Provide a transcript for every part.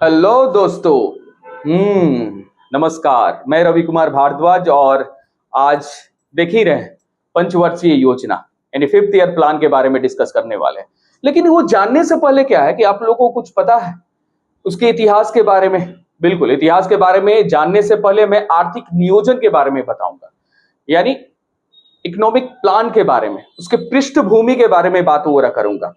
Hello दोस्तों। नमस्कार। मैं रवि कुमार भारद्वाज और आज देख ही रहे पंचवर्षीय योजना यानी 5th ईयर प्लान के बारे में डिस्कस करने वाले हैं। लेकिन वो जानने से पहले क्या है कि आप लोगों को कुछ पता है उसके इतिहास के बारे में। बिल्कुल, इतिहास के बारे में जानने से पहले मैं आर्थिक नियोजन के बारे में बताऊंगा, यानी इकोनॉमिक प्लान के बारे में, उसके पृष्ठभूमि के बारे में बात हो रहा करूंगा।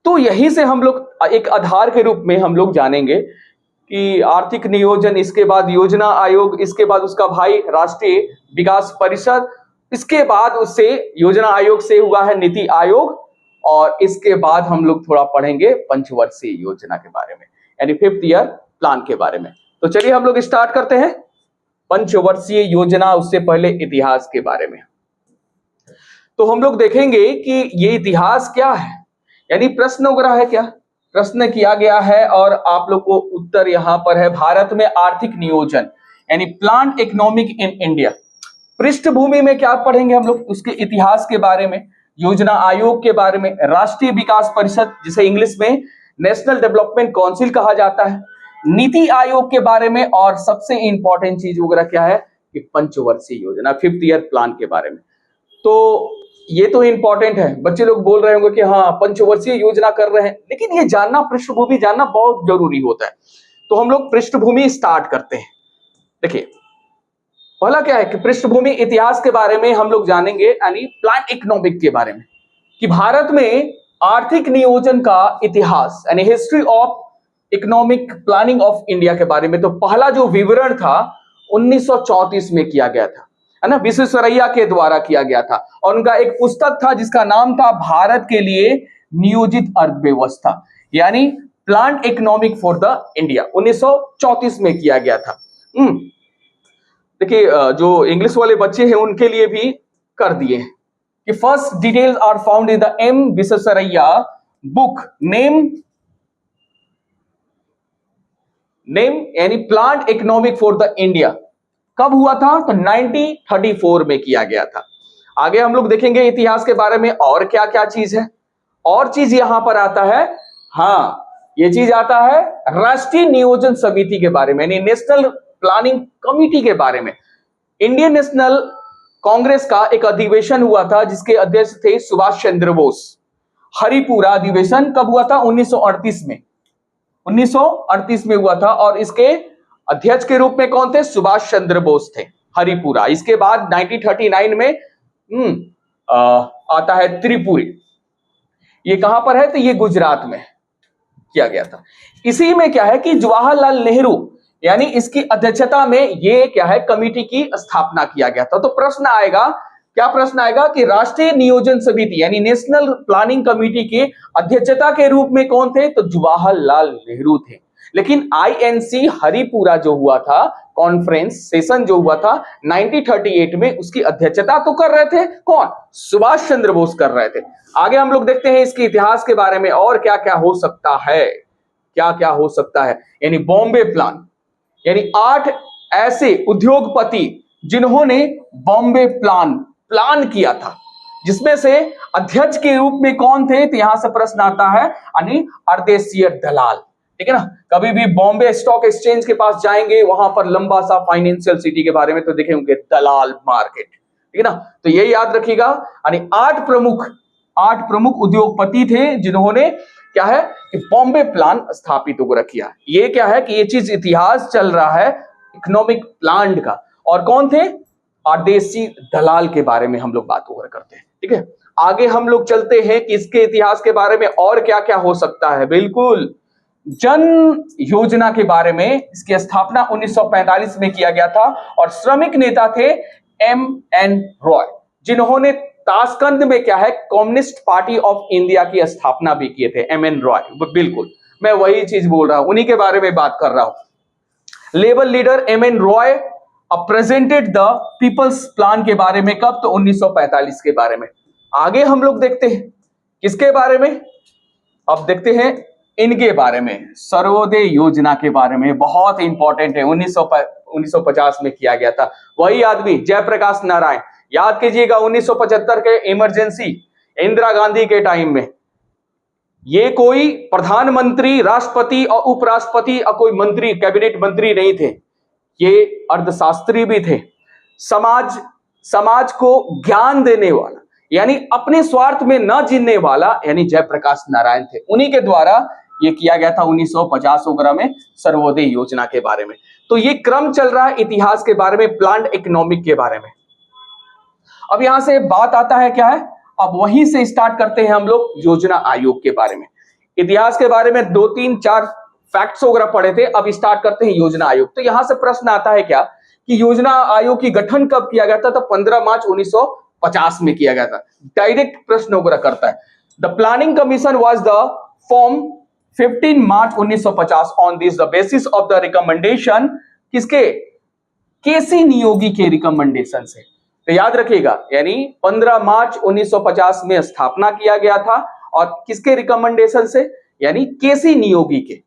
तो यहीं से हम लोग एक आधार के रूप में हम लोग जानेंगे कि आर्थिक नियोजन, इसके बाद योजना आयोग, इसके बाद उसका भाई राष्ट्रीय विकास परिषद, इसके बाद उससे योजना आयोग से हुआ है नीति आयोग, और इसके बाद हम लोग थोड़ा पढ़ेंगे पंचवर्षीय योजना के बारे में यानी 5th ईयर प्लान के बारे में। तो चलिए हम लोग स्टार्ट करते हैं पंचवर्षीय योजना। उससे पहले इतिहास के बारे में तो हम लोग देखेंगे कि ये इतिहास क्या है, यानी प्रश्न वगैरह है क्या, प्रश्न किया गया है और आप लोग को उत्तर यहां पर है। भारत में आर्थिक नियोजन यानी प्लान इकोनॉमिक इन इंडिया। पृष्ठभूमि में क्या पढ़ेंगे हम लोग, उसके इतिहास के बारे में, योजना आयोग के बारे में, राष्ट्रीय विकास परिषद जिसे इंग्लिश में नेशनल डेवलपमेंट काउंसिल कहा जाता है, नीति आयोग के बारे में, और सबसे इंपॉर्टेंट चीज वगैरह क्या है कि पंचवर्षीय योजना 5th ईयर प्लान के बारे में। तो ये तो इंपॉर्टेंट है। बच्चे लोग बोल रहे होंगे कि हाँ पंचवर्षीय योजना कर रहे हैं, लेकिन ये जानना, पृष्ठभूमि जानना बहुत जरूरी होता है। तो हम लोग पृष्ठभूमि स्टार्ट करते हैं। देखिए पहला क्या है कि पृष्ठभूमि इतिहास के बारे में हम लोग जानेंगे, यानी प्लान इकोनॉमिक के बारे में, कि भारत में आर्थिक नियोजन का इतिहास यानी history of economic planning of India के बारे में। तो पहला जो विवरण था 1934 में किया गया था, है ना, विश्वेश्वरैया के द्वारा किया गया था, और उनका एक पुस्तक था जिसका नाम था भारत के लिए नियोजित अर्थव्यवस्था, यानी plan economic for the India. 1934 में किया गया था। देखिए जो इंग्लिश वाले बच्चे हैं उनके लिए भी कर दिए हैं कि first details are found in the M Visvesvaraya book name यानी plan economic for the India. कब हुआ था तो 1934 में किया गया था। आगे हम लोग देखेंगे इतिहास के बारे में और क्या क्या चीज है। और चीज यहां पर आता है, हाँ ये चीज आता है राष्ट्रीय नियोजन समिति के बारे में, यानी नेशनल प्लानिंग कमिटी के बारे में। इंडियन नेशनल कांग्रेस का एक अधिवेशन हुआ था जिसके अध्यक्ष थे सुभाष चंद्र बोस। हरिपुरा अधिवेशन कब हुआ था 1938 में, 1938 में हुआ था, और इसके अध्यक्ष के रूप में कौन थे, सुभाष चंद्र बोस थे, हरिपुरा। इसके बाद 1939 में आता है त्रिपुरी। ये कहां पर है तो ये गुजरात में किया गया था। इसी में क्या है कि जवाहरलाल नेहरू यानी इसकी अध्यक्षता में ये क्या है कमिटी की स्थापना किया गया था। तो प्रश्न आएगा, क्या प्रश्न आएगा कि राष्ट्रीय नियोजन समिति यानी नेशनल प्लानिंग कमिटी की अध्यक्षता के रूप में कौन थे तो जवाहरलाल नेहरू थे। लेकिन आईएनसी हरिपुरा जो हुआ था, कॉन्फ्रेंस सेशन जो हुआ था 1938 में, उसकी अध्यक्षता तो कर रहे थे कौन, सुभाष चंद्र बोस कर रहे थे। आगे हम लोग देखते हैं इसके इतिहास के बारे में और क्या क्या हो सकता है, क्या क्या हो सकता है। यानी बॉम्बे प्लान, यानी 8 ऐसे उद्योगपति जिन्होंने बॉम्बे प्लान किया था, जिसमें से अध्यक्ष के रूप में कौन थे तो यहां से प्रश्न आता है, यानी अर्देशीर दलाल। ठीक है ना, कभी भी बॉम्बे स्टॉक एक्सचेंज के पास जाएंगे वहां पर लंबा सा फाइनेंशियल सिटी के बारे में तो देखेंगे दलाल मार्केट। ठीक है ना, तो ये याद रखिएगा। यानी 8 प्रमुख उद्योगपति थे जिन्होंने क्या है कि बॉम्बे प्लान स्थापित हो किया। ये क्या है कि ये चीज इतिहास चल रहा है इकोनॉमिक प्लान का। और कौन थे, अर्देशी दलाल के बारे में हम लोग बात करते हैं। ठीक है, आगे हम लोग चलते हैं कि इसके इतिहास के बारे में और क्या क्या हो सकता है। बिल्कुल, जन योजना के बारे में, इसकी स्थापना 1945 में किया गया था और श्रमिक नेता थे एम.एन. रॉय, जिन्होंने ताशकंद में क्या है कम्युनिस्ट पार्टी ऑफ इंडिया की स्थापना भी किए थे, एम.एन. रॉय। बिल्कुल मैं वही चीज बोल रहा हूं, उन्हीं के बारे में बात कर रहा हूं। Labour leader M.N.. Roy presented the people's plan के बारे में कब तो 1945 के बारे में। आगे हम लोग देखते हैं किसके बारे में, अब देखते हैं इनके बारे में, सर्वोदय योजना के बारे में। बहुत इंपॉर्टेंट है, 1950 में किया गया था। वही आदमी जयप्रकाश नारायण, याद कीजिएगा 1975 के इमरजेंसी इंदिरा गांधी के टाइम में ये कोई प्रधानमंत्री, राष्ट्रपति और उपराष्ट्रपति और कोई मंत्री, कैबिनेट मंत्री नहीं थे, ये अर्थशास्त्री भी थे, समाज को ज्ञान देने वाला, यानी अपने स्वार्थ में न जीने वाला, यानी जयप्रकाश नारायण थे। उन्हीं के द्वारा ये किया गया था 1950 वगैरह में सर्वोदय योजना के बारे में। तो ये क्रम चल रहा है इतिहास के बारे में, प्लान्ड इकोनॉमिक के बारे में। अब यहां से बात आता है क्या है, अब वहीं से स्टार्ट करते हैं हम लोग योजना आयोग के बारे में। इतिहास के बारे में 2, 3, 4 फैक्ट्स वगैरह पढ़े थे, अब स्टार्ट करते हैं योजना आयोग। तो यहां से प्रश्न आता है क्या कि योजना आयोग की गठन कब किया गया था, तो 15 मार्च 1950 में किया गया था। डायरेक्ट प्रश्न वगैरह करता है। The planning commission was the form 15 March 1950 on this the basis of the recommendation, किसके, केसी नियोगी के रिकमेंडेशन से। तो याद रखिएगा, यानी 15 मार्च 1950 में स्थापना किया गया था, और किसके रिकमेंडेशन से, यानी केसी नियोगी के।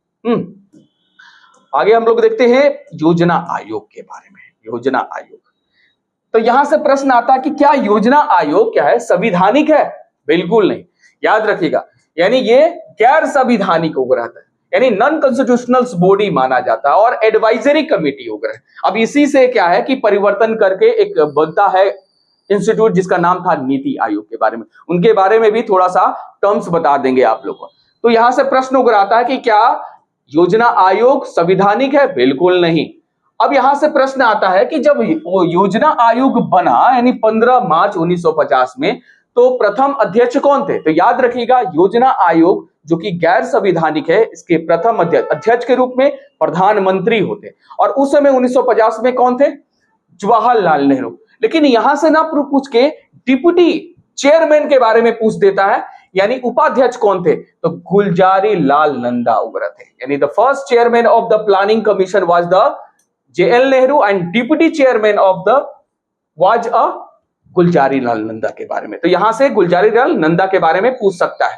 आगे हम लोग देखते हैं योजना आयोग के बारे में। योजना आयोग, तो यहां से प्रश्न आता है कि क्या योजना आयोग क्या है, संविधानिक है? बिल्कुल नहीं, याद रखिएगा, यानी ये गैर संविधानिक वगैरह है, यानी नॉन कॉन्स्टिट्यूशनल बॉडी माना जाता है, और एडवाइजरी कमेटी वगैरह। अब इसी से क्या है कि परिवर्तन करके एक बनता है इंस्टीट्यूट जिसका नाम था नीति आयोग के बारे में। उनके बारे में भी थोड़ा सा टर्म्स बता देंगे आप लोग को। तो यहां से प्रश्न उगर आता है कि क्या योजना आयोग संविधानिक है? बिल्कुल नहीं। अब यहां से प्रश्न आता है कि जब वो योजना आयोग बना, यानी 15 मार्च 1950 में, तो प्रथम अध्यक्ष कौन थे? तो याद रखिएगा, योजना आयोग जो कि गैर संविधानिक है, इसके प्रथम अध्यक्ष के रूप में प्रधानमंत्री होते, और उस समय 1950 में कौन थे? जवाहरलाल नेहरू। लेकिन यहां से ना पूछ के डिप्टी चेयरमैन के बारे में पूछ देता है, यानी उपाध्यक्ष कौन थे? तो गुलजारी लाल नंदा वगैरह थे। यानी the first chairman of the planning commission was the JL Nehru, and deputy chairman of the was a Gulzari Lal Nanda के बारे में। तो यहां से गुलजारी लाल नंदा के बारे में पूछ सकता है।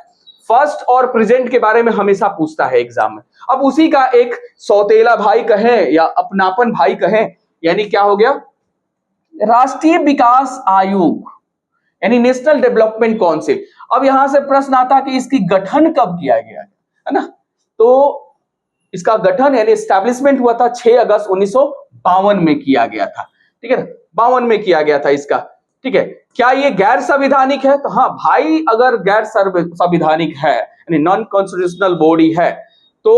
फर्स्ट और प्रेजेंट के बारे में हमेशा पूछता है एग्जाम में। अब उसी का एक सौतेला भाई कहें या अपनापन भाई कहें, यानी क्या हो गया, राष्ट्रीय विकास आयोग, यानी नेशनल डेवलपमेंट काउंसिल। अब यहां से प्रश्न आता है कि इसकी गठन कब किया गया है ना? तो इसका गठन यानी एस्टैब्लिशमेंट हुआ था 6 अगस्त 1952 में किया गया था। ठीक है ना, 52 में किया गया था इसका। ठीक है, क्या ये गैर संविधानिक है? तो हाँ भाई, अगर गैर संविधानिक है, यानी नॉन कॉन्स्टिट्यूशनल बॉडी है, तो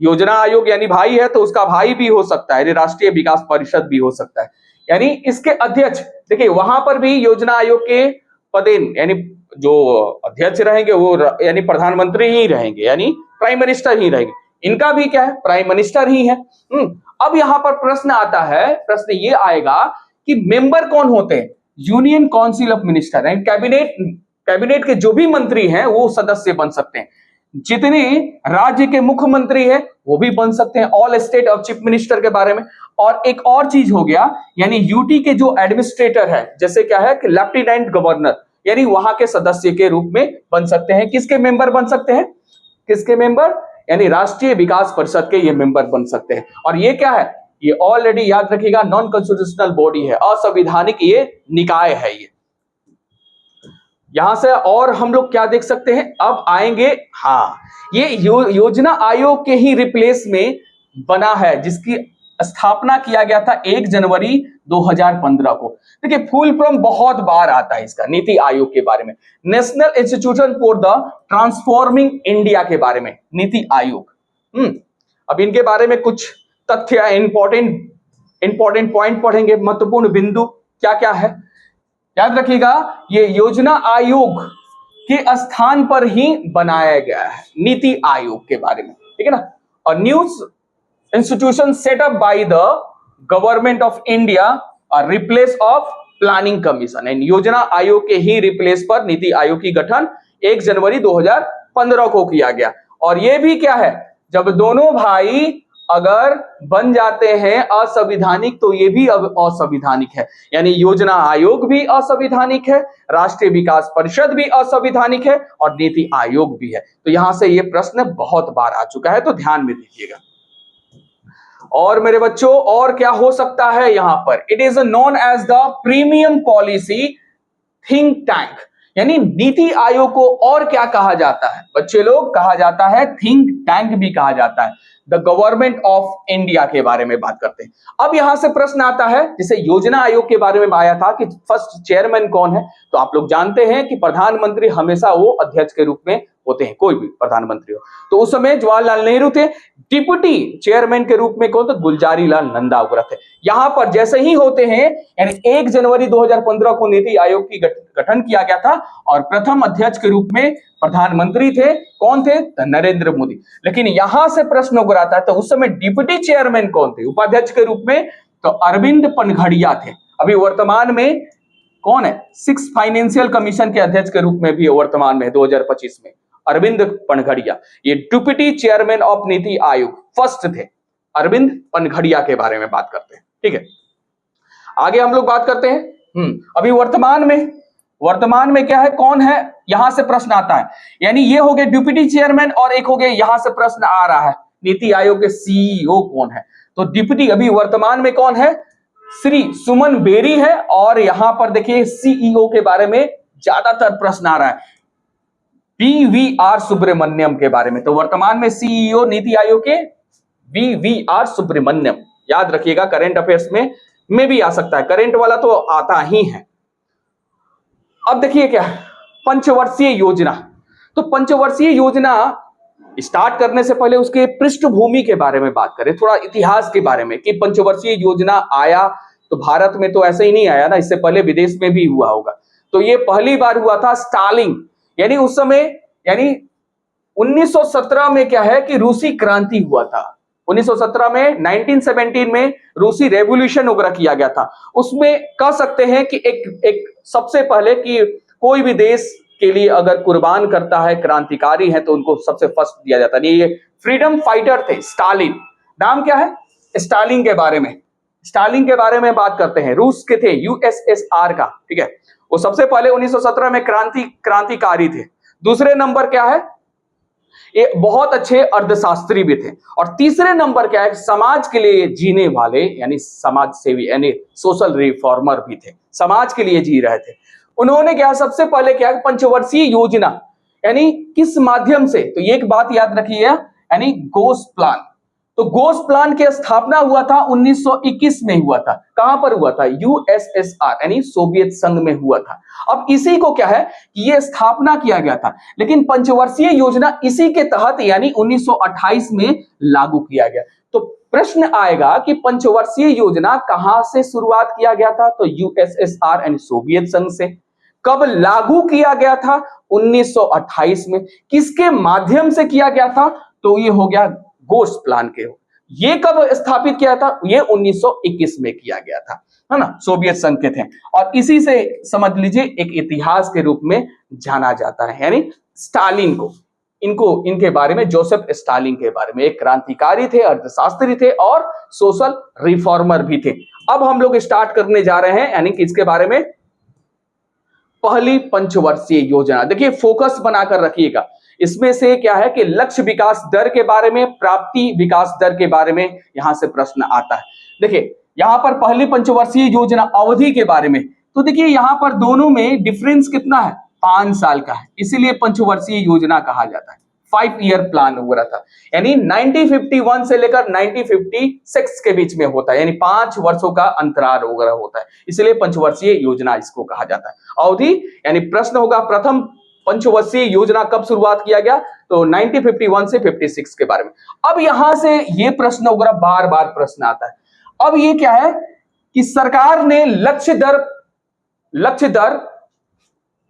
योजना आयोग यानी भाई है, तो उसका भाई भी हो सकता है, राष्ट्रीय विकास परिषद भी हो सकता है। यानी इसके अध्यक्ष, देखिए वहां पर भी योजना आयोग के पदेन, यानी जो अध्यक्ष रहेंगे वो यानी प्रधानमंत्री ही रहेंगे, यानी प्राइम मिनिस्टर ही रहेंगे। इनका भी क्या है, प्राइम मिनिस्टर ही है। अब यहां पर प्रश्न आता है, प्रश्न ये आएगा कि मेंबर कौन होते हैं? यूनियन काउंसिल ऑफ मिनिस्टर, यानी कैबिनेट के जो भी मंत्री हैं वो सदस्य बन सकते हैं। जितने राज्य के मुख्यमंत्री हैं वो भी बन सकते हैं, all state of chief minister के बारे में। और एक और चीज हो गया, यानी यूटी के जो एडमिनिस्ट्रेटर है, जैसे क्या है कि लेफ्टिनेंट गवर्नर, यानी वहां के सदस्य के रूप में बन सकते हैं। किसके मेंबर बन सकते हैं? किसके मेंबर? यानी राष्ट्रीय विकास परिषद के ये मेंबर बन सकते हैं। और ये क्या है, ये ऑलरेडी याद रखिएगा नॉन कॉन्स्टिट्यूशनल बॉडी है, असंवैधानिक ये निकाय है। ये यहां से और हम लोग क्या देख सकते हैं, अब आएंगे, हाँ ये योजना आयोग के ही रिप्लेस में बना है, जिसकी स्थापना किया गया था 1 जनवरी 2015 को। देखिए फुल फॉर्म बहुत बार आता है इसका, नीति आयोग के बारे में, national institution for the transforming India के बारे में नीति आयोग। अब इनके बारे में कुछ तथ्य, इंपॉर्टेंट पॉइंट पढ़ेंगे, महत्वपूर्ण बिंदु क्या क्या है। याद रखिएगा, ये योजना आयोग के स्थान पर ही बनाया गया है नीति आयोग के बारे में, ठीक है ना। और news institution set up by the government of India और replace of planning commission, and योजना आयोग के ही रिप्लेस पर नीति आयोग की गठन 1 जनवरी 2015 को किया गया। और ये भी क्या है, जब दोनों भाई अगर बन जाते हैं असंवैधानिक तो ये भी अब असंवैधानिक है, यानी योजना आयोग भी असंवैधानिक है, राष्ट्रीय विकास परिषद भी असंवैधानिक है, और नीति आयोग भी है। तो यहां से ये प्रश्न बहुत बार आ चुका है, तो ध्यान में दीजिएगा। और मेरे बच्चों और क्या हो सकता है यहां पर, it is known as the premium policy think tank, यानी नीति आयोग को और क्या कहा जाता है बच्चे लोग? कहा जाता है थिंक टैंक भी कहा जाता है। द गवर्नमेंट ऑफ इंडिया के बारे में बात करते हैं। अब यहां से प्रश्न आता है, जैसे योजना आयोग के बारे में आया था कि फर्स्ट चेयरमैन कौन है, तो आप लोग जानते हैं कि प्रधानमंत्री हमेशा वो अध्यक्ष के रूप में होते हैं, कोई भी प्रधानमंत्री हो। तो उस समय जवाहरलाल नेहरू थे। डिप्टी चेयरमैन के रूप में कौन? तो गुलजारी लाल नंदा उग्र थे। यहां पर जैसे ही होते हैं, यानी 1 जनवरी 2015 को नीति आयोग की गठन किया गया था और प्रथम अध्यक्ष के रूप में प्रधानमंत्री थे, कौन थे? नरेंद्र मोदी। लेकिन यहां से प्रश्न उभर आता है, तो उस समय डिप्टी चेयरमैन कौन थे उपाध्यक्ष के रूप में? तो अरविंद पनघड़िया थे। अभी वर्तमान में कौन है? 6 फाइनेंशियल कमीशन के अध्यक्ष के रूप में भी वर्तमान में 2025 में अरविंद पनघड़िया, ये deputy chairman of NITI Aayog first थे। अरविंद पनघड़िया के बारे में बात करते हैं, ठीक है। आगे हम लोग बात करते हैं। अभी वर्तमान में क्या है, कौन है? यहां से प्रश्न आता है, यानी ये हो गए डिप्टी चेयरमैन और एक हो गए, यहां से प्रश्न आ रहा है नीति आयोग के सीईओ कौन है। तो डिप्टी अभी वर्तमान में कौन है? श्री सुमन बेरी है। और यहां पर देखिए सीईओ के बारे में ज्यादातर प्रश्न आ रहा है, वीवीआर सुब्रमण्यम के बारे में। तो वर्तमान में सीईओ नीति आयोग के वीवीआर सुब्रमण्यम, याद रखिएगा, करंट अफेयर्स में भी आ सकता है, करंट वाला तो आता ही है। अब देखिए क्या है, पंचवर्षीय योजना। तो पंचवर्षीय योजना स्टार्ट करने से पहले उसके पृष्ठभूमि के बारे में बात करें, थोड़ा इतिहास के बारे में कि पंचवर्षीय योजना आया तो भारत में तो ऐसे ही नहीं आया ना, इससे पहले विदेश में भी हुआ होगा। तो ये पहली बार हुआ था स्टालिन, यानी उस समय, यानी 1917 में क्या है कि रूसी क्रांति हुआ था। 1917 में 1917 में रूसी रेवोल्यूशन वगैरह किया गया था। उसमें कह सकते हैं कि एक सबसे पहले कि कोई भी देश के लिए अगर कुर्बान करता है, क्रांतिकारी है, तो उनको सबसे फर्स्ट दिया जाता है। ये फ्रीडम फाइटर थे स्टालिन। नाम क्या है? स्टालिन के बारे में बात करते हैं। रूस के थे, यूएसएसआर का, ठीक है। वो सबसे पहले 1917 में क्रांतिकारी थे। दूसरे नंबर क्या है? ये बहुत अच्छे अर्थशास्त्री भी थे। और तीसरे नंबर क्या है? समाज के लिए जीने वाले, यानी समाज सेवी, यानी सोशल रिफॉर्मर भी थे, समाज के लिए जी रहे थे। उन्होंने क्या सबसे पहले क्या पंचवर्षीय योजना, यानी किस माध्यम से? तो ये एक बात याद रखिए, यानी गोस प्लान। तो गोस प्लान की स्थापना हुआ था 1921 में हुआ था। कहां पर हुआ था? यूएसएसआर, यानी सोवियत संघ में हुआ था। अब इसी को क्या है कि ये स्थापना किया गया था, लेकिन पंचवर्षीय योजना इसी के तहत यानी 1928 में लागू किया गया। तो प्रश्न आएगा कि पंचवर्षीय योजना कहां से शुरुआत किया गया था? तो यूएसएसआर यानी सोवियत संघ से। कब लागू किया गया था? 1928 में। किसके माध्यम से किया गया था? तो ये हो गया गोस प्लान के। ये कब स्थापित किया था? ये 1921 में किया गया था, है ना, सोवियत संघ के थे। और इसी से समझ लीजिए एक इतिहास के रूप में जाना जाता है, यानी स्टालिन को, इनके बारे में, जोसेफ स्टालिन के बारे में, एक क्रांतिकारी थे, अर्थशास्त्री थे और सोशल रिफॉर्मर भी थे। अब हम लोग स्टार्ट करने जा रहे हैं, यानी कि इसके बारे में पहली पंचवर्षीय योजना। देखिए फोकस बनाकर रखिएगा, इसमें से क्या है कि लक्ष्य विकास दर के बारे में, प्राप्ति विकास दर के बारे में यहां से प्रश्न आता है। देखिए यहां पर पहली पंचवर्षीय योजना अवधि के बारे में, तो देखिए यहां पर दोनों में डिफरेंस कितना है? 5 साल का है, इसीलिए पंचवर्षीय योजना कहा जाता है। 5 ईयर प्लान वगैरह था, यानी 1951 से लेकर 1956 के बीच में होता है, यानी 5 वर्षों का अंतराल वगैरह होता है, इसलिए पंचवर्षीय योजना इसको कहा जाता है। अवधि यानी प्रश्न होगा प्रथम पंचवर्षीय योजना कब शुरुआत किया गया? तो 1951 से 56 के बारे में। अब यहां से ये प्रश्न वगैरह बार बार प्रश्न आता है। अब ये क्या है कि सरकार ने लक्ष्य दर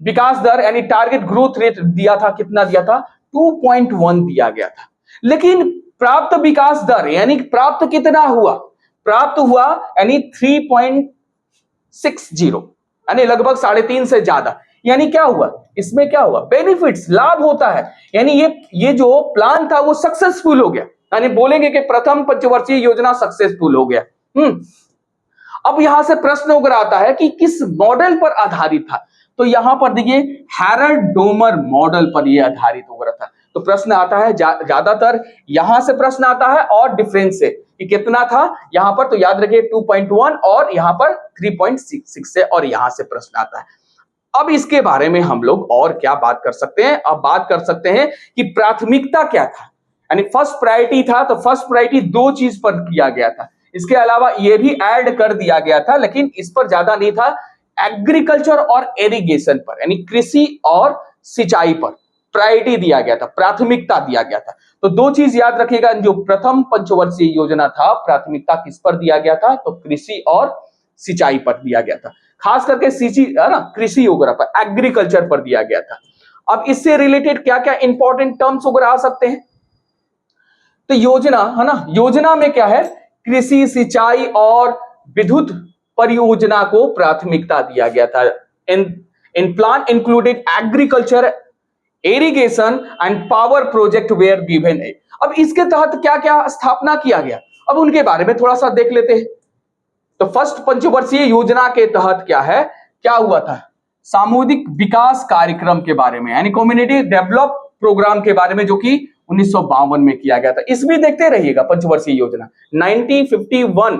विकास दर यानी टारगेट ग्रोथ रेट दिया था, कितना दिया था? 2.1 दिया गया था। लेकिन प्राप्त विकास दर यानी प्राप्त कितना हुआ? प्राप्त हुआ यानी 3.60, यानी लगभग 3.5 से ज्यादा। यानी क्या हुआ? इसमें क्या हुआ? बेनिफिट्स, लाभ होता है, यानी ये जो प्लान था वो सक्सेसफुल हो गया, यानी बोलेंगे कि प्रथम पंचवर्षीय योजना सक्सेसफुल हो गया। अब यहां से प्रश्न उगर आता है कि किस मॉडल पर आधारित था? तो यहां पर देखिए हैरल्ड डोमर मॉडल पर यह आधारित हो रहा था। तो प्रश्न आता है ज्यादातर यहां से प्रश्न आता है और डिफरेंस से कि कितना था यहां पर, तो याद रखिए 2.1 और यहां पर 3.66 से, और यहां से प्रश्न आता है। अब इसके बारे में हम लोग और क्या बात कर सकते हैं? अब बात कर सकते हैं कि प्राथमिकता क्या था, यानी फर्स्ट प्रायोरिटी था तो फर्स्ट प्रायोरिटी दो चीज पर किया गया था, इसके अलावा ये भी ऐड कर दिया गया था, लेकिन इस पर ज्यादा नहीं था, एग्रीकल्चर और इरिगेशन पर, यानी कृषि और सिंचाई पर प्रायोरिटी दिया गया था, प्राथमिकता दिया गया था। तो दो चीज याद रखिएगा, जो प्रथम पंचवर्षीय योजना था प्राथमिकता किस पर दिया गया था? तो कृषि और सिंचाई पर दिया गया था, खास करके कृषि वगैरह पर, एग्रीकल्चर पर दिया गया था। अब इससे रिलेटेड क्या क्या इंपॉर्टेंट टर्म्स वगैरह आ सकते हैं? तो योजना है ना, योजना में क्या है? कृषि, सिंचाई और विद्युत परियोजना को प्राथमिकता दिया गया था। In plan included agriculture, irrigation and power project were given है। अब इसके तहत क्या क्या स्थापना किया गया, अब उनके बारे में थोड़ा सा देख लेते हैं। तो फर्स्ट पंचवर्षीय योजना के तहत क्या है, क्या हुआ था? सामूहिक विकास कार्यक्रम के बारे में, यानी कम्युनिटी डेवलप प्रोग्राम के बारे में, जो कि 1952 में किया गया था। इसमें देखते रहिएगा पंचवर्षीय योजना 1951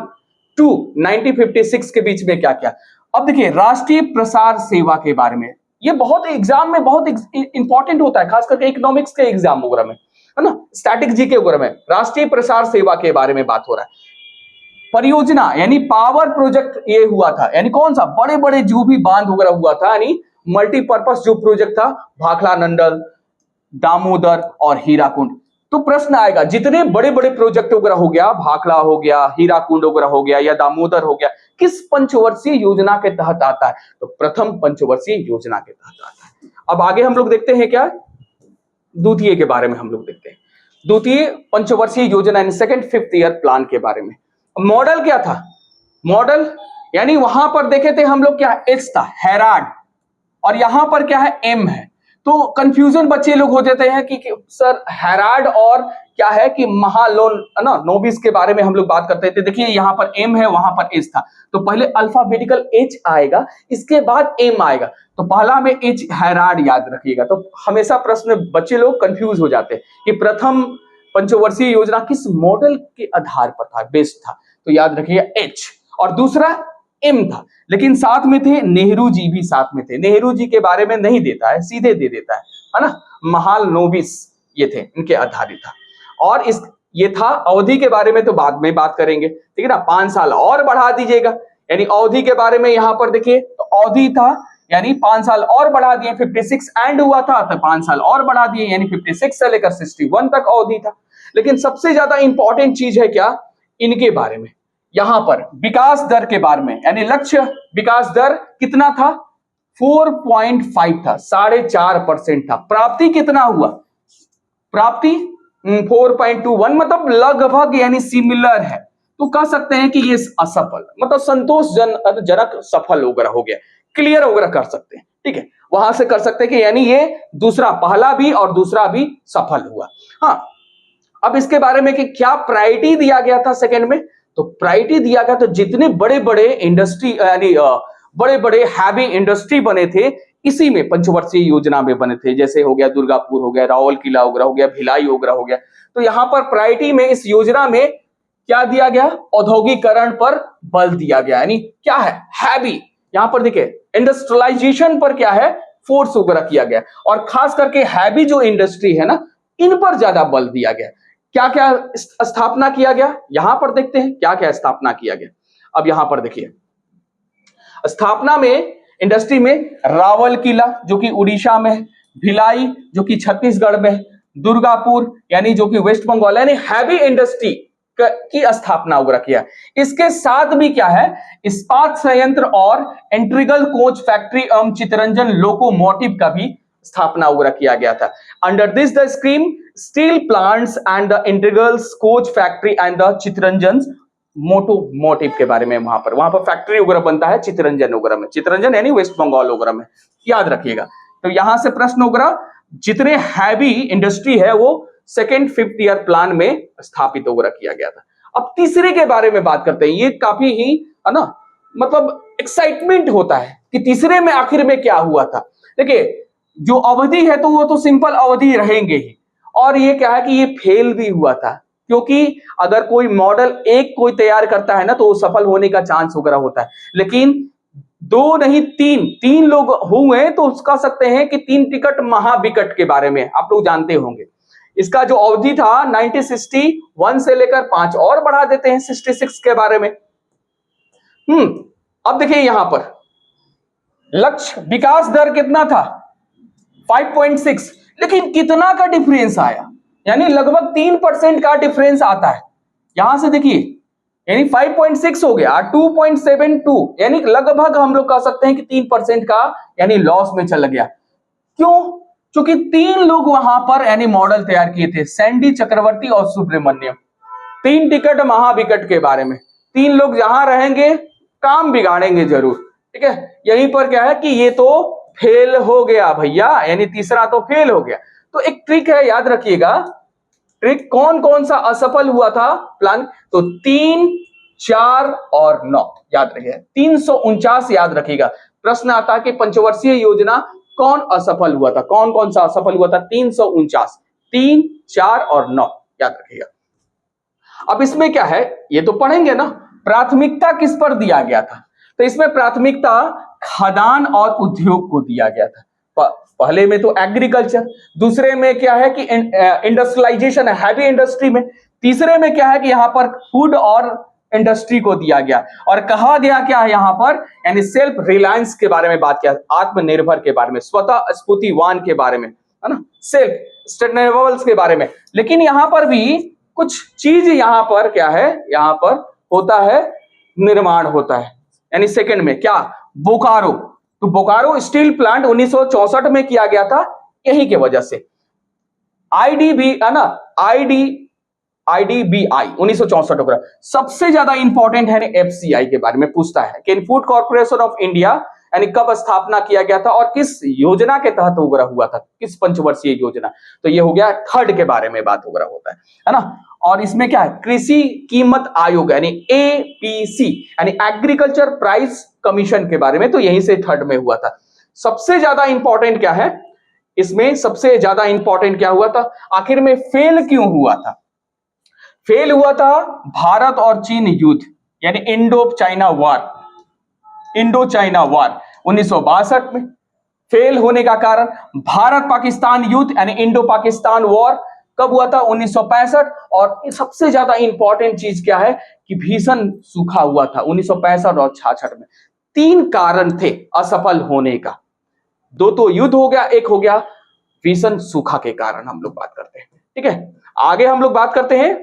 टू 1956 के बीच में क्या क्या। अब देखिए राष्ट्रीय प्रसार सेवा के बारे में, ये बहुत एग्जाम में बहुत इंपॉर्टेंट होता है, खास करके इकोनॉमिक्स के एग्जाम वगैरह में, है ना, स्टैटिक जीके वगैरह में राष्ट्रीय प्रसार सेवा के बारे में बात हो रहा है। परियोजना यानी पावर प्रोजेक्ट ये हुआ था, यानी कौन सा? बड़े बड़े जो भी बांध वगैरह हुआ था, यानी मल्टीपर्पस जो प्रोजेक्ट था, भाखड़ा नंडल, दामोदर और हीराकुंड। तो प्रश्न आएगा, जितने बड़े बड़े प्रोजेक्ट वगैरह हो गया, भाखड़ा हो गया, हीराकुंड वगैरह हो गया या दामोदर हो गया, किस पंचवर्षीय योजना के तहत आता है? तो प्रथम पंचवर्षीय योजना के तहत आता है। अब आगे हम लोग देखते हैं क्या, द्वितीय के बारे में हम लोग देखते हैं, द्वितीय पंचवर्षीय योजना यानी सेकंड फिफ्थ ईयर प्लान के बारे में। मॉडल क्या था? मॉडल यानी वहां पर देखे थे हम लोग, क्या एच था, हैराड, और यहां पर क्या है, एम है। तो कंफ्यूजन बच्चे लोग हो जाते हैं कि सर हैराड और क्या है कि महालोन, है ना, नोबिस के बारे में हम लोग बात करते थे। देखिए यहाँ पर एम है, वहां पर एच था, तो पहले अल्फाबेटिकल एच आएगा, इसके बाद एम आएगा, तो पहला में एच, हैराड याद रखिएगा। तो हमेशा प्रश्न बच्चे लोग कंफ्यूज हो जाते हैं कि प्रथम पंचवर्षीय योजना किस मॉडल के आधार पर था, बेस्ड था, तो याद रखिएगा एच, और दूसरा एम था। लेकिन साथ में थे नेहरू जी भी साथ में थे, नेहरू जी के बारे में नहीं देता है, सीधे दे देता है ना, महालनोबिस ये थे, इनके आधारित था। और इस ये था, अवधि के बारे में तो बाद में बात करेंगे, ठीक है ना, 5 साल और बढ़ा दीजिएगा, यानी अवधि के बारे में यहां पर देखिए, तो अवधि था यानी 5 साल और बढ़ा दिए, 56 एंड हुआ था तो 5 साल और बढ़ा दिए, यानी 56 से लेकर 61 तक अवधि था। लेकिन सबसे ज्यादा इंपॉर्टेंट चीज है क्या, इनके बारे में, यहां पर विकास दर के बारे में, यानी लक्ष्य विकास दर कितना था? 4.5 था, 4.5% था। प्राप्ति कितना हुआ? प्राप्ति 4.21, मतलब लगभग यानी सिमिलर है। तो कह सकते हैं कि ये असफल, मतलब संतोषजनक सफल वगैरह हो गया, क्लियर वगैरह कर सकते हैं, ठीक है, वहां से कर सकते हैं कि यानी ये दूसरा, पहला भी और दूसरा भी सफल हुआ। हाँ, अब इसके बारे में कि क्या प्रायोरिटी दिया गया था सेकंड में, तो प्रायोरिटी दिया गया, तो जितने बड़े बड़े इंडस्ट्री यानी बड़े बड़े हैवी इंडस्ट्री बने थे, इसी में पंचवर्षीय योजना में बने थे, जैसे हो गया दुर्गापुर हो गया, रावल किला वगैरह हो गया, भिलाई वगैरह हो गया। तो यहाँ पर प्रायोरिटी में इस योजना में क्या दिया गया? औद्योगिकरण पर बल दिया गया, यानी क्या है, हैवी, यहाँ पर देखिए इंडस्ट्रियलाइजेशन पर क्या है, फोर्स वगैरह किया गया, और खास करके हैवी जो इंडस्ट्री है ना, इन पर ज्यादा बल दिया गया। क्या क्या स्थापना किया गया, यहां पर देखते हैं क्या क्या स्थापना किया गया। अब यहां पर देखिए स्थापना में, इंडस्ट्री में, रावल किला जो कि उड़ीसा में है, भिलाई जो कि छत्तीसगढ़ में है, दुर्गापुर यानी जो कि वेस्ट बंगाल, यानी हैवी इंडस्ट्री की स्थापना वगैरह किया। इसके साथ भी क्या है, इस्पात संयंत्र और इंटीग्रल कोच फैक्ट्री एवं चितरंजन लोकोमोटिव का भी स्थापना वगैरह किया गया था। Under this the scheme steel plants and the integral coach factory and the Chittaranjan locomotive के बारे में, वहां पर फैक्ट्री वगैरह बनता है चितरंजन वगैरह में, चितरंजन यानी वेस्ट बंगाल वगैरह में, याद रखिएगा। तो यहां से प्रश्न वगैरह, जितने हैवी इंडस्ट्री है वो सेकेंड फिफ्थ ईयर प्लान में स्थापित वगैरह किया गया था। अब तीसरे के बारे में बात करते हैं, ये काफी ही है ना, मतलब एक्साइटमेंट होता है कि तीसरे में आखिर में क्या हुआ था। देखिए जो अवधि है तो वो तो सिंपल अवधि रहेंगे ही, और ये क्या है कि ये फेल भी हुआ था, क्योंकि अगर कोई मॉडल एक कोई तैयार करता है ना तो वो सफल होने का चांस वगैरह होता है, लेकिन दो नहीं तीन, तीन लोग हुए तो कह सकते हैं कि तीन टिकट महाविकट के बारे में आप लोग जानते होंगे। इसका जो अवधि था 1961 से लेकर 5 और बढ़ा देते हैं 66 के बारे में। अब देखिए यहां पर लक्ष्य विकास दर कितना था 5.6, लेकिन कितना का डिफरेंस आया, यानी लगभग 3% का डिफरेंस आता है। यहां से देखिए यानी 5.6 हो गया 2.72, यानी लगभग हम लोग कह सकते हैं कि 3% का यानी लॉस में चला गया। क्यों? क्योंकि तीन लोग वहां पर यानी मॉडल तैयार किए थे, सैंडी, चक्रवर्ती और सुब्रमण्यम। तीन टिकट महाविकट के बारे में, तीन लोग जहां रहेंगे काम बिगाड़ेंगे जरूर। ठीक है, यहीं पर क्या है कि ये तो फेल हो गया भैया, यानी तीसरा तो फेल हो गया। तो एक ट्रिक है, याद रखिएगा, ट्रिक कौन कौन सा असफल हुआ था प्लान, तो 3, 4 और 9 याद रखिएगा। 349 याद रखिएगा। प्रश्न आता है कि पंचवर्षीय योजना कौन असफल हुआ था, कौन कौन सा असफल हुआ था, 349, 3, 4 और 9 याद रखिएगा। अब इसमें क्या है ये तो पढ़ेंगे ना, प्राथमिकता किस पर दिया गया था, तो इसमें प्राथमिकता खदान और उद्योग को दिया गया था। पहले में तो एग्रीकल्चर, दूसरे में क्या है कि इंडस्ट्रियलाइजेशन है, हैवी इंडस्ट्री में, तीसरे में क्या है कि यहाँ पर फूड और इंडस्ट्री को दिया गया, और कहा गया क्या है यहाँ पर, यानी सेल्फ रिलायंस के बारे में बात किया, आत्मनिर्भर के बारे में, स्वतः स्फूर्तिवान के बारे में, है ना, सेल्फ सस्टेनेबल्स के बारे में। लेकिन यहाँ पर भी कुछ चीज यहाँ पर क्या है, यहाँ पर होता है निर्माण होता है, यानी सेकंड में क्या, बोकारो, तो बोकारो स्टील प्लांट 1964 में किया गया था, यही के वजह से। आईडीबी है ना, आईडीबीआई 1964 का सबसे ज्यादा इंपॉर्टेंट है, एफसीआई के बारे में पूछता है कि फूड कॉर्पोरेशन ऑफ इंडिया यानी कब स्थापना किया गया था और किस योजना के तहत उगरा हुआ था, किस पंचवर्षीय योजना, तो ये हो गया थर्ड के बारे में बात उगरा होता है ना। और इसमें क्या है, कृषि कीमत आयोग यानी एपीसी यानी एग्रीकल्चर प्राइस कमीशन के बारे में, तो यहीं से थर्ड में हुआ था। सबसे ज्यादा इंपॉर्टेंट क्या है इसमें, सबसे ज्यादा इंपॉर्टेंट क्या हुआ था, आखिर में फेल क्यों हुआ था, फेल हुआ था भारत और चीन युद्ध यानी Indo China war, Indo China war 1962 में। फेल होने का कारण भारत पाकिस्तान युद्ध यानी इंडो पाकिस्तान वॉर कब हुआ था, 1965। और सबसे ज्यादा इंपॉर्टेंट चीज क्या है कि भीषण सूखा हुआ था 1965 और 66 में। तीन कारण थे असफल होने का, दो तो युद्ध हो गया, एक हो गया भीषण सूखा के कारण हम लोग बात करते हैं। ठीक है, आगे हम लोग बात करते हैं।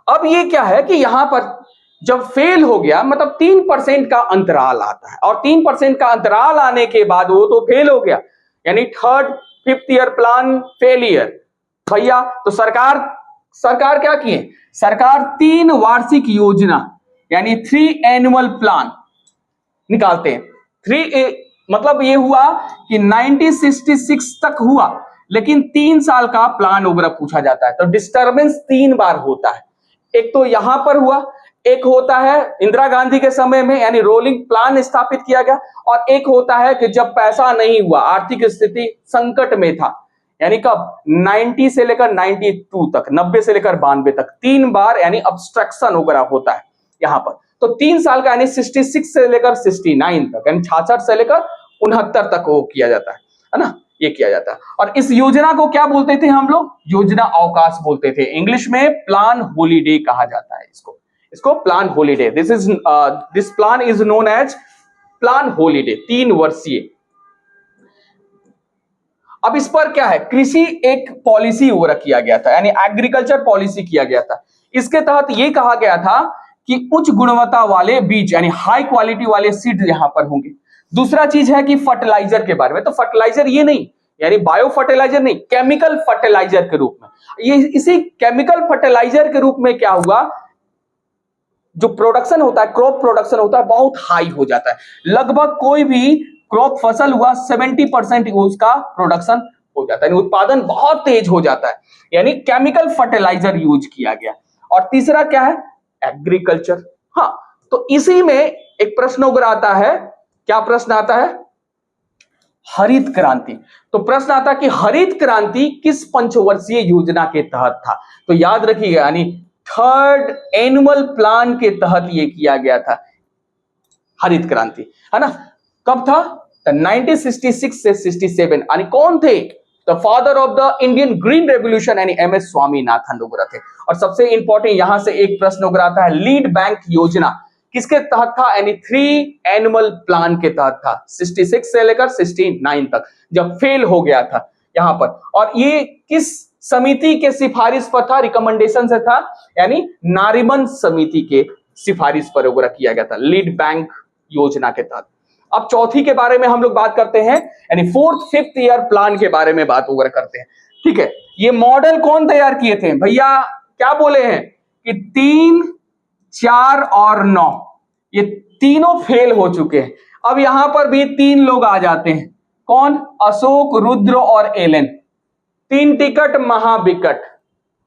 अब ये क्या है कि यहां पर जब फेल हो गया मतलब 3% का अंतराल आता है, और 3% का अंतराल आने के बाद वो तो फेल हो गया, यानी third fifth year plan failure भैया। तो सरकार क्या किए, सरकार 3 वार्षिक योजना यानी 3 एनुअल प्लान निकालते हैं। 3 मतलब ये हुआ कि 1966 तक हुआ, लेकिन 3 साल का प्लान वगैरह पूछा जाता है, तो डिस्टर्बेंस 3 बार होता है। एक तो यहां पर हुआ, एक होता है इंदिरा गांधी के समय में यानी रोलिंग प्लान स्थापित किया गया, और एक होता है कि जब पैसा नहीं हुआ, आर्थिक स्थिति संकट में था, यानी कब 90 से लेकर 92 तक, 90 से लेकर 92 तक 3 बार यानी ऑब्स्ट्रक्शन वगैरह होता है यहां पर। तो 3 साल का यानी 66 से लेकर 69 तक यानी 66 से लेकर 69 तक वो किया जाता है ना, ये किया जाता है। और इस योजना को क्या बोलते थे हम लोग, योजना अवकाश बोलते थे, इंग्लिश में प्लान हॉलीडे कहा जाता है इसको plan holiday. This plan is known as plan holiday, 3 वर्षीय। अब इस पर क्या है, कृषि एक पॉलिसी वगैरह किया गया था यानी एग्रीकल्चर पॉलिसी किया गया था। इसके तहत ये कहा गया था कि उच्च गुणवत्ता वाले बीज यानी हाई क्वालिटी वाले सीड यहां पर होंगे। दूसरा चीज है कि फर्टिलाइजर के बारे में, तो फर्टिलाइजर ये नहीं यानी बायो फर्टिलाइजर नहीं, केमिकल फर्टिलाइजर के रूप में। ये इसी केमिकल फर्टिलाइजर के रूप में क्या हुआ, जो प्रोडक्शन होता है, क्रॉप प्रोडक्शन होता है, बहुत हाई हो जाता है। लगभग कोई भी क्रॉप फसल हुआ 70% उसका प्रोडक्शन हो जाता है, उत्पादन बहुत तेज हो जाता है, यानी केमिकल फर्टिलाइजर यूज किया गया। और तीसरा क्या है, एग्रीकल्चर। हाँ, तो इसी में एक प्रश्न उगर आता है, क्या प्रश्न आता है, हरित क्रांति। तो प्रश्न आता है कि हरित क्रांति किस पंचवर्षीय योजना के तहत था, तो याद रखिएगा यानी थर्ड एनुअल प्लान के तहत ये किया गया था। हरित क्रांति, है ना। कब था? 1966 से 67। यानी कौन थे? The father of the Indian green revolution यानी एम एस स्वामीनाथन वगैरह थे। और सबसे इंपॉर्टेंट यहां से एक प्रश्न वगैरह आता है, लीड बैंक योजना किसके तहत था? यानी 3 एनुअल प्लान के तहत था, 66 से लेकर 69 तक, जब फेल हो गया था यहां पर। और ये किस समिति के सिफारिश पर था, रिकमेंडेशन से था? यानी नारीमन समिति के सिफारिश पर वगैरह किया गया था, लीड बैंक योजना के तहत। अब चौथी के बारे में हम लोग बात करते हैं, यानी 4th 5th ईयर प्लान के बारे में बात वगैरह करते हैं। ठीक है, ये मॉडल कौन तैयार किए थे भैया? क्या बोले हैं कि 3, 4 और 9 ये तीनों फेल हो चुके हैं। अब यहां पर भी 3 लोग आ जाते हैं, कौन? अशोक, रुद्र और एलन। 3 टिकट महाविकट,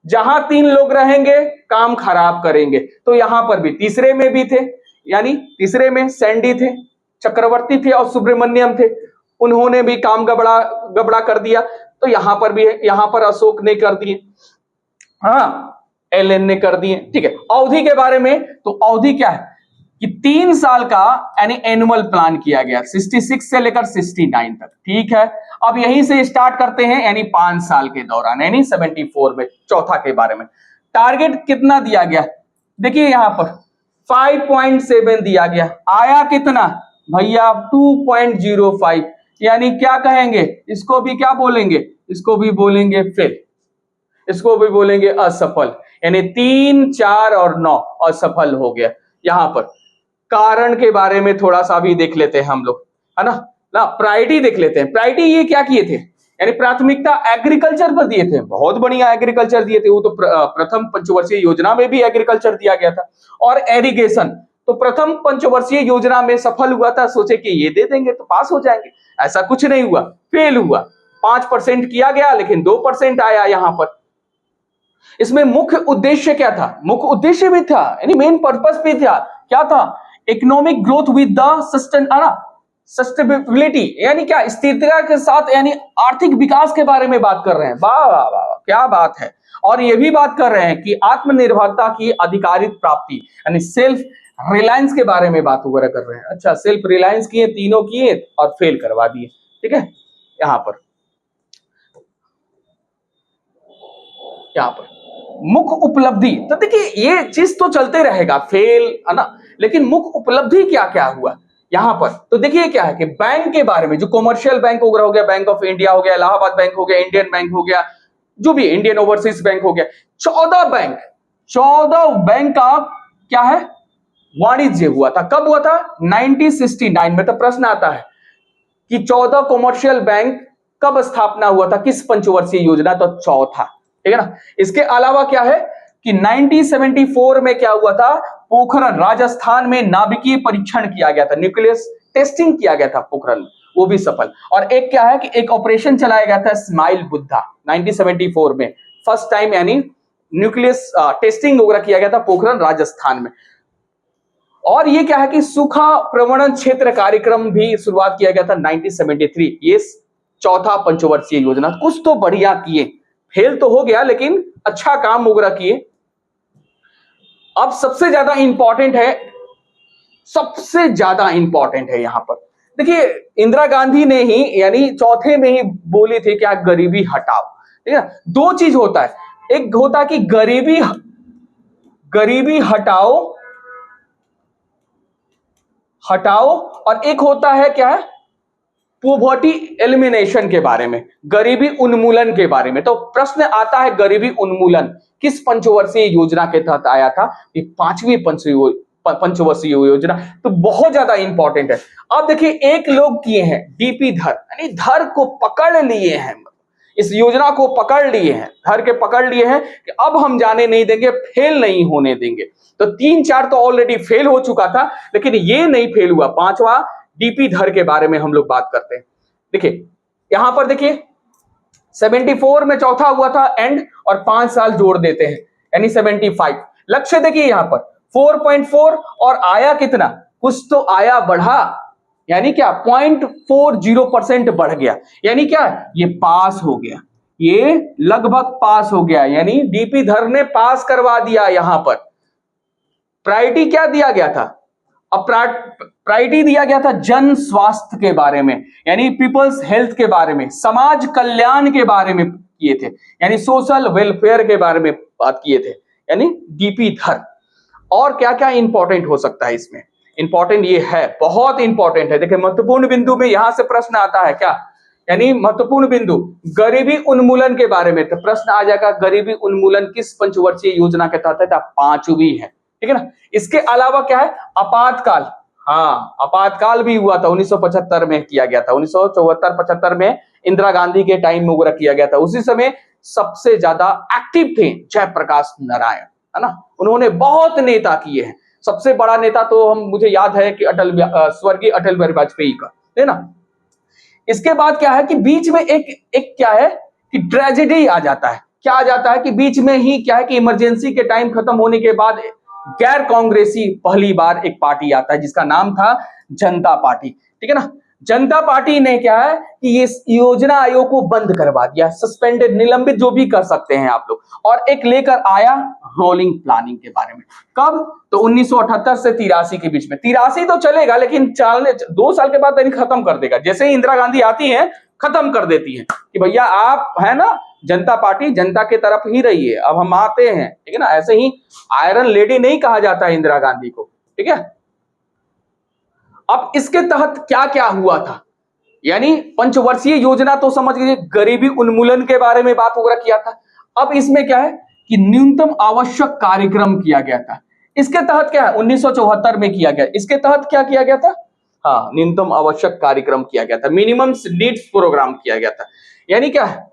जहां 3 लोग रहेंगे काम खराब करेंगे। तो यहां पर भी तीसरे में भी थे, यानी तीसरे में सैंडी थे, चक्रवर्ती थे और सुब्रमण्यम थे, उन्होंने भी काम गबड़ा कर दिया। तो यहां पर भी है, यहां पर अशोक ने कर दिए, हाँ एलन ने कर दिए। ठीक है, अवधि के बारे में, तो अवधि क्या है कि 3 साल का यानी एनुअल प्लान किया गया, 66 से लेकर 69 तक। ठीक है, अब यहीं से स्टार्ट करते हैं, यानी 5 साल के दौरान, यानी 74 में। चौथा के बारे में टारगेट कितना दिया गया? देखिए यहां पर 5.7 दिया गया, आया कितना भैया? 2.05। यानी क्या कहेंगे इसको? भी क्या बोलेंगे? इसको भी बोलेंगे फेल, इसको भी बोलेंगे असफल। यानी 3, 4 और 9 असफल हो गया। यहां पर कारण के बारे में थोड़ा सा भी देख लेते हैं हम लोग, है ना। प्रायोरिटी देख लेते हैं। प्रायोरिटी ये क्या किए थे? यानी प्राथमिकता एग्रीकल्चर पर दिए थे, बहुत बढ़िया एग्रीकल्चर दिए थे। वो तो प्रथम पंचवर्षीय योजना में भी एग्रीकल्चर दिया गया था। और एरिगेशन तो प्रथम पंचवर्षीय योजना में सफल हुआ था, सोचे कि ये दे देंगे तो पास हो जाएंगे, ऐसा कुछ नहीं हुआ, फेल हुआ। 5% किया गया लेकिन 2% आया यहां पर। इसमें मुख्य उद्देश्य क्या था? मुख्य उद्देश्य भी था, यानी मेन पर्पस भी था। क्या था? Economic growth with the sustainability, यानी क्या? स्थिरता के साथ, यानी आर्थिक विकास के बारे में बात कर रहे हैं। वाह वाह वाह, क्या बात है। और ये भी बात कर रहे हैं कि आत्मनिर्भरता की अधिकारित प्राप्ति, यानी सेल्फ रिलायंस के बारे में बात वगैरह कर रहे हैं। अच्छा, सेल्फ रिलायंस किए, तीनों किए और फेल करवा दिए। ठीक है, यहां पर मुख्य उपलब्धि, तो देखिए ये चीज तो चलते रहेगा, फेल, है ना। लेकिन मुख्य उपलब्धि क्या क्या हुआ यहां पर? तो देखिए क्या है कि बैंक के बारे में, जो कॉमर्शियल बैंक वगैरह हो गया, बैंक ऑफ इंडिया हो गया, इलाहाबाद बैंक हो गया, इंडियन बैंक हो गया, जो भी इंडियन ओवरसीज बैंक हो गया, 14 बैंक का क्या है? वाणिज्य हुआ था। कब हुआ था? 1969 में। तो प्रश्न आता है कि 14 कॉमर्शियल बैंक कब स्थापना हुआ था, किस पंचवर्षीय योजना? तो चौथा। ठीक है ना। इसके अलावा क्या है कि 1974 में क्या हुआ था? पोखरण राजस्थान में नाभिकीय परीक्षण किया गया था, न्यूक्लियस टेस्टिंग किया गया था पोखरण में, वो भी सफल। और एक क्या है कि एक ऑपरेशन चलाया गया था स्माइल बुद्धा 1974 में, फर्स्ट टाइम, यानी न्यूक्लियस टेस्टिंग वगैरह किया गया था पोखरण राजस्थान में। और ये क्या है कि सूखा प्रवणन क्षेत्र कार्यक्रम भी शुरुआत किया गया था 1973। ये चौथा पंचवर्षीय योजना। कुछ तो बढ़िया किए, फेल तो हो गया लेकिन अच्छा काम वगैरह किए। अब सबसे ज्यादा इंपॉर्टेंट है यहां पर, देखिए इंदिरा गांधी ने ही, यानी चौथे में ही बोली थी क्या? गरीबी हटाओ। ठीक है, 2 चीज होता है, एक होता है कि गरीबी हटाओ और एक होता है क्या है? पॉवर्टी एलिमिनेशन के बारे में, गरीबी उन्मूलन के बारे में। तो प्रश्न आता है गरीबी उन्मूलन किस पंचवर्षीय योजना के तहत आया था? ये 5वीं पंचवर्षीय योजना। तो बहुत ज्यादा इंपॉर्टेंट है। अब देखिए एक लोग किए हैं डीपी धर, यानी धर को पकड़ लिए हैं, इस योजना को पकड़ लिए हैं, धर के पकड़ लिए हैं कि अब हम जाने नहीं देंगे, फेल नहीं होने देंगे। तो 3, 4 तो ऑलरेडी फेल हो चुका था, लेकिन ये नहीं फेल हुआ। 5वां डीपी धर के बारे में हम लोग बात करते हैं। देखिए यहां पर देखिए 74 में चौथा हुआ था एंड, और 5 साल जोड़ देते हैं यानी 75। लक्ष्य देखिए यहां पर 4.4 और आया कितना? कुछ तो आया, बढ़ा, यानी क्या? 0.40% बढ़ गया। यानी क्या? ये पास हो गया, ये लगभग पास हो गया, यानी डीपी धर ने पास करवा दिया। यहां पर प्रायोरिटी क्या दिया गया था? प्रायोरिटी दिया गया था जन स्वास्थ्य के बारे में, यानी पीपल्स हेल्थ के बारे में, समाज कल्याण के बारे में किए थे, यानी सोशल वेलफेयर के बारे में बात किए थे, यानी डीपी धर। और क्या क्या इंपॉर्टेंट हो सकता है इसमें? इंपॉर्टेंट ये है, बहुत इंपॉर्टेंट है। देखिए महत्वपूर्ण बिंदु में यहां से प्रश्न आता है क्या, यानी महत्वपूर्ण बिंदु गरीबी उन्मूलन के बारे में, तो प्रश्न आ जाएगा गरीबी उन्मूलन किस पंचवर्षीय योजना के तहत है? तो पांचवी है, ठीक है ना। इसके अलावा क्या है? आपातकाल। हाँ, आपातकाल भी हुआ था 1975 में किया गया था, 1974-75 में इंदिरा गांधी के टाइम में वगैरह किया गया था। उसी समय सबसे ज्यादा एक्टिव थे जयप्रकाश नारायण, है ना। उन्होंने बहुत नेता किए हैं। सबसे बड़ा नेता तो मुझे याद है कि स्वर्गीय अटल बिहारी वाजपेयी का, है ना। इसके बाद क्या है कि बीच में एक क्या है कि ट्रेजेडी आ जाता है। क्या आ जाता है कि बीच में ही क्या है कि इमरजेंसी के टाइम खत्म होने के बाद गैर कांग्रेसी पहली बार एक पार्टी आता है जिसका नाम था जनता पार्टी, ठीक है ना। जनता पार्टी ने क्या है कि ये योजना आयोग को बंद करवा दिया, सस्पेंडेड, निलंबित जो भी कर सकते हैं आप लोग, और एक लेकर आया रोलिंग प्लानिंग के बारे में। कब? तो 1978 से 83 के बीच में। 83 तो चलेगा लेकिन 2 साल के बाद खत्म कर देगा। जैसे ही इंदिरा गांधी आती है खत्म कर देती है कि भैया आप है ना जनता पार्टी, जनता के तरफ ही रहिए, अब हम आते हैं, ठीक है ना। ऐसे ही आयरन लेडी नहीं कहा जाता है इंदिरा गांधी को, ठीक है। अब इसके तहत क्या क्या हुआ था, यानी पंचवर्षीय योजना तो समझ गए, गरीबी उन्मूलन के बारे में बात वगैरह किया था। अब इसमें क्या है कि न्यूनतम आवश्यक कार्यक्रम किया गया था। इसके तहत क्या है 1974 में किया गया। इसके तहत क्या किया गया था? हाँ, न्यूनतम आवश्यक कार्यक्रम किया गया था, मिनिमम नीड्स प्रोग्राम किया गया था। यानी क्या है,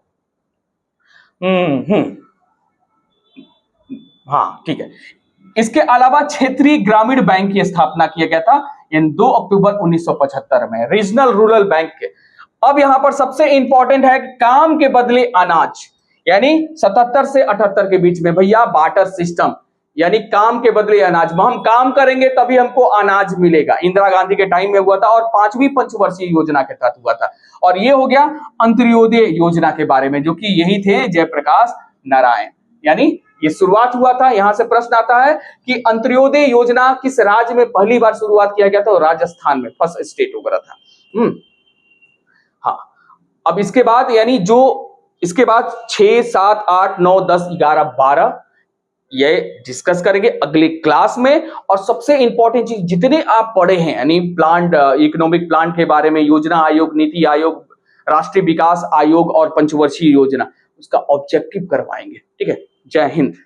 हाँ ठीक है। इसके अलावा क्षेत्रीय ग्रामीण बैंक की स्थापना किया गया था इन 2 अक्टूबर 1975 में, रीजनल रूरल बैंक के। अब यहां पर सबसे इंपॉर्टेंट है काम के बदले अनाज, यानी 77 से 78 के बीच में भैया बार्टर सिस्टम, यानी काम के बदले अनाज, हम काम करेंगे तभी हमको अनाज मिलेगा। इंदिरा गांधी के टाइम में हुआ था और 5वीं पंचवर्षीय योजना के तहत हुआ था। और ये हो गया अंत्योदय योजना के बारे में, जो कि यही थे जयप्रकाश नारायण, यानी ये शुरुआत हुआ था। यहां से प्रश्न आता है कि अंत्योदय योजना किस राज्य में पहली बार शुरुआत किया गया था? राजस्थान में फर्स्ट स्टेट वगैरह था। हाँ, अब इसके बाद यानी जो इसके बाद 6, 7, 8, 9, 10, 11, 12 ये डिस्कस करेंगे अगली क्लास में। और सबसे इंपॉर्टेंट चीज जितने आप पढ़े हैं, यानी प्लान, इकोनॉमिक प्लान के बारे में, योजना आयोग, नीति आयोग, राष्ट्रीय विकास आयोग और पंचवर्षीय योजना, उसका ऑब्जेक्टिव करवाएंगे, ठीक है। जय हिंद।